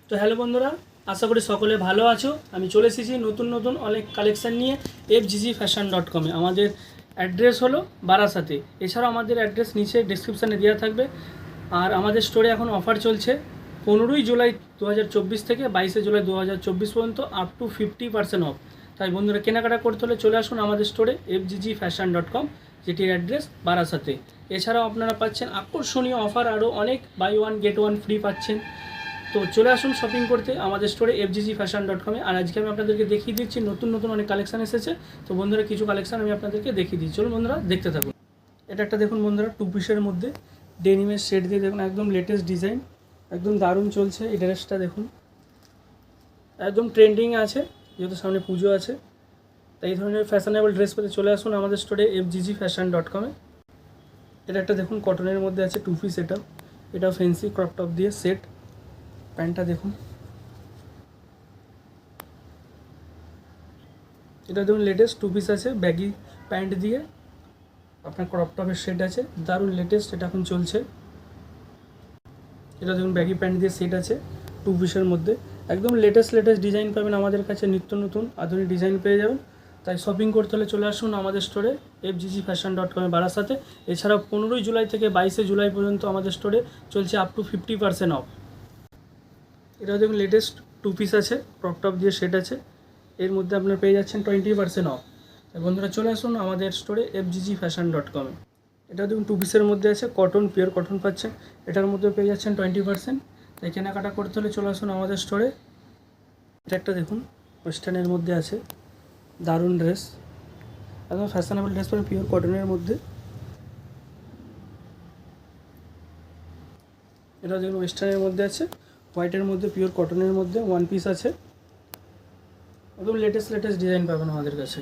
তো হ্যালো বন্ধুরা, আশা করি সকলে ভালো আছো। আমি চলে এসেছি নতুন নতুন অনেক কালেকশান নিয়ে fggfashion.com-এ। আমাদের অ্যাড্রেস হলো বারাসাতে। এছাড়াও আমাদের অ্যাড্রেস নিচে ডিসক্রিপশানে দেওয়া থাকবে। আর আমাদের স্টোরে এখন অফার চলছে 15ই জুলাই 2024 থেকে 22শে জুলাই 2024 পর্যন্ত আপ টু 50% অফ। তাই বন্ধুরা, কেনাকাটা করতে হলে চলে আসুন আমাদের স্টোরে fggfashion.com, যেটির অ্যাড্রেস বারাসাতে। এছাড়াও আপনারা পাচ্ছেন আকর্ষণীয় অফার, আরও অনেক buy one get one free পাচ্ছেন। তো চলে আসুন শপিং করতে আমাদের স্টোরে fggfashion.com-এ। আর আজকে আমি আপনাদেরকে দেখিয়ে দিচ্ছি নতুন নতুন অনেক কালেকশান এসেছে। তো বন্ধুরা, কিছু কালেকশান আমি আপনাদেরকে দেখিয়ে দিচ্ছি। চলুন বন্ধুরা, দেখতে থাকুন। এটা একটা দেখুন বন্ধুরা, 2 পিসের মধ্যে ডেনিমের সেট দিয়ে দেখুন, একদম লেটেস্ট ডিজাইন, একদম দারুণ চলছে। এই ড্রেসটা দেখুন, একদম ট্রেন্ডিংয়ে আছে, যেহেতু সামনে পুজো আছে। তাই এই ধরনের ফ্যাশনেবল ড্রেস পেতে চলে আসুন আমাদের স্টোরে fggfashion.com-এ। এটা একটা দেখুন কটনের মধ্যে আছে 2 পিস। এটাও ফ্যান্সি ক্রপ টপ দিয়ে সেট। প্যান্টটা দেখুন, এটা দেখুন লেটেস্ট 2 পিস আছে, ব্যাগি প্যান্ট দিয়ে আপনার ক্রপ টপের সেট আছে, দারুণ লেটেস্ট, এটা এখন চলছে। এটা দেখুন ব্যাগি প্যান্ট দিয়ে সেট আছে 2 পিসের মধ্যে, একদম লেটেস্ট ডিজাইন পাবেন আমাদের কাছে, নিত্য নতুন আধুনিক ডিজাইন পেয়ে যাবেন। তাই শপিং করতে হলে চলে আসুন আমাদের স্টোরে fggfashion.com-এ বারাসাতে। এছাড়াও 15ই জুলাই থেকে 22শে জুলাই পর্যন্ত আমাদের স্টোরে চলছে আপ টু 50% অফ। এটাও দেখুন লেটেস্ট 2 পিস আছে, ক্রপ টপ দিয়ে সেট আছে, এর মধ্যে আপনারা পেয়ে যাচ্ছেন 20% অফ। তাই বন্ধুরা, চলে আসুন আমাদের স্টোরে fggfashion.com-এ। এটা দেখুন 2 পিসের মধ্যে আছে, কটন, পিওর কটন পাচ্ছেন, এটার মধ্যে পেয়ে যাচ্ছেন 20%। তাই কেনাকাটা করতে হলে চলে আসুন আমাদের স্টোরে। এটা একটা দেখুন ওয়েস্টার্নের মধ্যে আছে, দারুণ ড্রেস, একদম ফ্যাশনেবল ড্রেস পাবেন পিওর কটনের মধ্যে। এটা দেখুন ওয়েস্টার্নের মধ্যে আছে, হোয়াইটের মধ্যে, পিওর কটনের মধ্যে 1 পিস আছে, একদম লেটেস্ট ডিজাইন পাবেন আমাদের কাছে।